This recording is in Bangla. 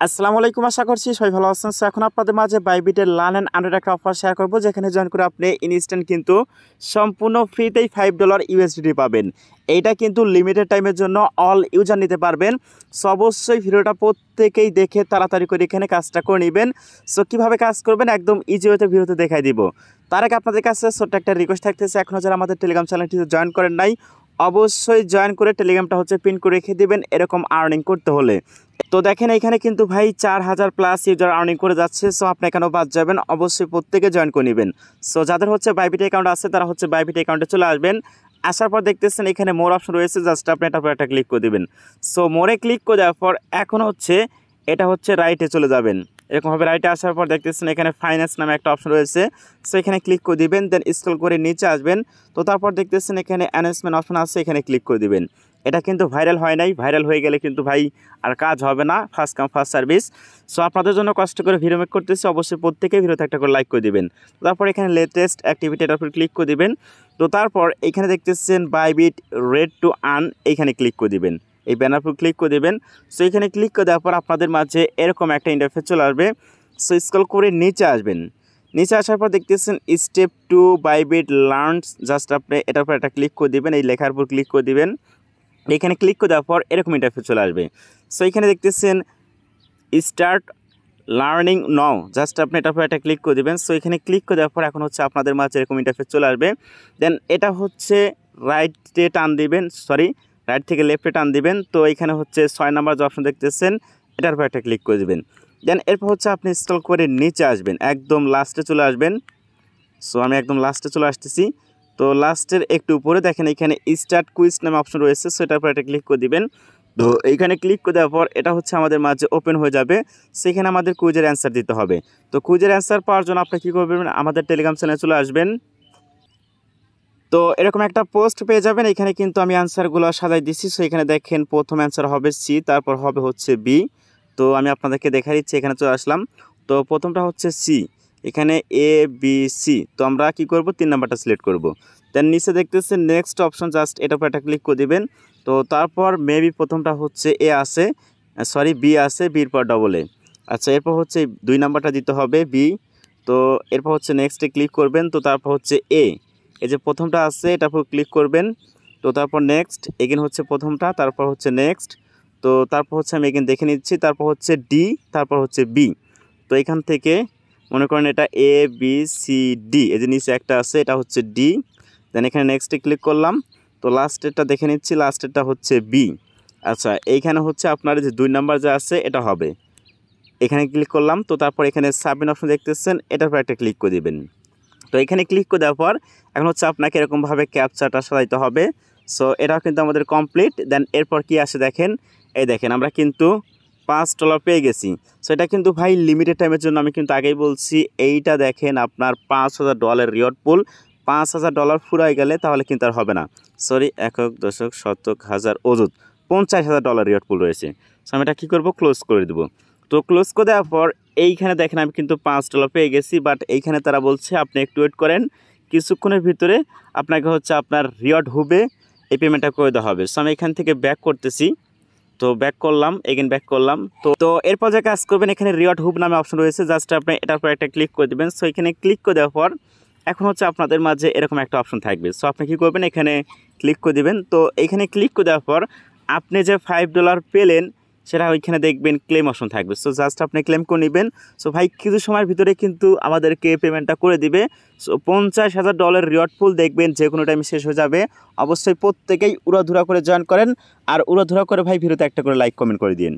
আসসালামু আলাইকুম, আশা করছি সবাই ভালো আছেন। সো এখন আপনাদের মাঝে বাইবিটের লার্ন অ্যান্ড আন্ডার একটা অফার শেয়ার করবো, যেখানে জয়েন করে আপনি ইনস্ট্যান্ট কিন্তু সম্পূর্ণ ফ্রিতেই $5 ইউএসডিটি পাবেন। এইটা কিন্তু লিমিটেড টাইমের জন্য অল ইউজার নিতে পারবেন। সো অবশ্যই ভিডিওটা প্রত্যেকেই দেখে তাড়াতাড়ি করে এখানে কাজটা করে নেবেন। সো কীভাবে কাজ করবেন একদম ইজি ওয়েতে ভিডিওতে দেখাই দিব। তার আগে আপনাদের কাছে ছোট্ট একটা রিকোয়েস্ট থাকতেছে, এখনও যারা আমাদের টেলিগ্রাম চ্যানেলটিতে জয়েন করেন নাই, অবশ্যই জয়েন করে টেলিগ্রামটা পিন করে রেখে দেবেন এরকম আর্নিং করতে হলে। তো দেখেন এখানে কিন্তু ভাই 4000+ ইউজার আর্নিং করে যাচ্ছে। সো আপনি এখানেও বাদ যাবেন, অবশ্যই প্রত্যেকে জয়েন করে নেবেন। সো যাদের বাইবিট অ্যাকাউন্ট আছে তারা বাইবিট অ্যাকাউন্টে চলে আসবেন। আসার পর দেখতেছেন এখানে মোর অপশন রয়েছে, জাস্ট আপনি এটার পর একটা ক্লিক করে দেবেন। সো মোরে ক্লিক করে দেওয়ার পর এখন এটা রাইটে চলে যাবেন। এরকমভাবে রাইটে আসার পর দেখতেছেন এখানে ফাইন্যান্স নামে একটা অপশন রয়েছে। সো এখানে ক্লিক করে দিবেন, দেন স্ক্রল করে নিচে আসবেন। তো তারপর দেখতেছেন এখানে অ্যানাউন্সমেন্ট অপশন আছে, এখানে ক্লিক করে দিবেন। এটা কিন্তু ভাইরাল হয় নাই, ভাইরাল হয়ে গেলে কিন্তু ভাই আর কাজ হবে না, first come first service. So আপনাদের জন্য কষ্ট করে ভিডিও মেক করতেছি, অবশ্যই প্রত্যেকেই ভিডিওতে একটা করে লাইক করে দিবেন। তারপর এখানে লেটেস্ট অ্যাক্টিভিটির উপর ক্লিক করে দিবেন। তো তারপর এখানে দেখতেছেন বাইবিট রেড টু আর্ন, এইখানে ক্লিক করে দিবেন, এই ব্যানার উপর ক্লিক করে দেবেন। সো এখানে ক্লিক করে দেওয়ার পর আপনাদের মাঝে এরকম একটা ইন্টারফেস চলে আসবে। সো স্ক্রল করে নিচে আসবেন, নিচে আসার পর দেখতেছেন স্টেপ 2 বাইবিট লার্নস, জাস্ট আপনি এটার উপর একটা ক্লিক করে দিবেন, এই লেখার উপর ক্লিক করে দিবেন। এখানে ক্লিক করে দেওয়ার পর এরকম ইন্টারফেস চলে আসবে। সো এখানে দেখতেছেন স্টার্ট লার্নিং নাও, জাস্ট আপনি এটার উপর একটা ক্লিক করে দেবেন। সো এখানে ক্লিক করে দেওয়ার পর এখন আপনাদের মাঝে এরকম ইন্টারফেস চলে আসবে। দেন এটা রাইটে টান দিবেন, রাইট থেকে লেফটে টান দিবেন। তো এখানে 6 নাম্বার যে অপশন দেখতেছেন এটার উপর একটা ক্লিক করে দেবেন। দেন এরপর আপনি স্ক্রল করে নিচে আসবেন, একদম লাস্টে চলে আসবেন। সো আমি একদম লাস্টে চলে আসতেছি। তো লাস্টের একটু উপরে দেখেন এখানে স্টার্ট কুইজ নামে অপশন রয়েছে, সো এটার উপর একটা ক্লিক করে দিবেন। তো এইখানে ক্লিক করে দেওয়ার পর এটা আমাদের মাঝে ওপেন হয়ে যাবে। সেখানে আমাদের কুইজের অ্যান্সার দিতে হবে। তো কুইজের অ্যান্সার পাওয়ার জন্য আপনি কী করবেন, আমাদের টেলিগ্রাম চ্যানেলে চলে আসবেন। তো এরকম একটা পোস্ট পেয়ে যাবেন, এখানে কিন্তু আমি অ্যান্সারগুলো সাজাই দিচ্ছি। সো এখানে দেখেন প্রথম অ্যান্সার হবে সি, তারপর হবে বি। তো আমি আপনাদেরকে দেখা দিচ্ছি, এখানে চলে আসলাম। তো প্রথমটা সি, এখানে এ বি সি। তো আমরা কি করব, 3 নাম্বারটা সিলেক্ট করব। দেন নিচে দেখতেছেন নেক্সট অপশন, জাস্ট এটার উপর একটা ক্লিক করে দিবেন। তো তারপর মেবি প্রথমটা এ আছে, বি আছে, বির পর ডবল এ। আচ্ছা, এরপর 2 নাম্বারটা দিতে হবে বি। তো এরপর নেক্সটে ক্লিক করবেন। তো তারপর এ, এই যে প্রথমটা আছে এটার উপর ক্লিক করবেন। তো তারপর নেক্সট এগেন প্রথমটা, তারপর নেক্সট। তো তারপর আমি এগেন দেখে নিচ্ছি, তারপর ডি, তারপর বি। তো এখান থেকে মনে করেন এটা এ বি সি ডি, এই যে নিচে একটা আছে এটা ডি। দেন এখানে নেক্সটে ক্লিক করলাম। তো লাস্টেরটা দেখে নিচ্ছি, লাস্টেরটা বি। আচ্ছা, এইখানে আপনার যে 2 নাম্বার যে আছে এটা হবে, এখানে ক্লিক করলাম। তো তারপর এখানে সাবমিট অপশন দেখতেছেন, এটার পর একটা ক্লিক করে দেবেন। তো এখানে ক্লিক করে দেওয়ার পর এখন আপনাকে এরকমভাবে ক্যাপচাটা সাজাইতে হবে। সো এটাও কিন্তু আমাদের কমপ্লিট। দেন এরপর কি আসে দেখেন, এই দেখেন আমরা কিন্তু $5 পেয়ে গেছি। সো এটা কিন্তু ভাই লিমিটেড টাইমের জন্য, আমি কিন্তু আগেই বলছি। এইটা দেখেন আপনার $5000 রিওয়ার্ড পুল, $5000 ফুরাই গেলে তাহলে কিন্তু আর হবে না। একক দশক শতক হাজার অযুত $50000 রিওয়ার্ড পুল রয়েছে। সো আমি এটা কী করবো, ক্লোজ করে দেবো। তো ক্লোজ করে দেওয়ার পর এইখানে দেখেন আমি কিন্তু $5 পেয়ে গেছি। বাট এইখানে তারা বলছে আপনি একটু ওয়েট করেন, কিছুক্ষণের ভিতরে আপনাকে আপনার রিওয়ার্ড হবে, এই পেমেন্টটা করে দেওয়া হবে। সো আমি এখান থেকে ব্যাক করতেছি। তো ব্যাক করলাম, এগেন ব্যাক করলাম। তো এরপর যে কাজ করবেন, এখানে রিওয়ার্ড হুব নামে অপশন রয়েছে, জাস্ট আপনি এটার পর একটা ক্লিক করে দেবেন। সো এখানে ক্লিক করে দেওয়ার পর এখন আপনাদের মাঝে এরকম একটা অপশন থাকবে। সো আপনি কী করবেন, এখানে ক্লিক করে দেবেন। তো এইখানে ক্লিক করে দেওয়ার পর আপনি যে $5 পেলেন সেটা ওইখানে দেখবেন ক্লেম অপশন থাকবে। সো জাস্ট আপনি ক্লেম করে নেবেন। সো ভাই কিছু সময়ের ভিতরে কিন্তু আমাদেরকে পেমেন্টটা করে দিবে। সো $50000 রিওয়ার্ড পুল দেখবেন যে কোনো টাইমে শেষ হয়ে যাবে। অবশ্যই প্রত্যেকেই উড়াধুরা করে জয়েন করেন, আর উড়াধুরা করে ভাই ভিডিওতে একটা করে লাইক কমেন্ট করে দিন।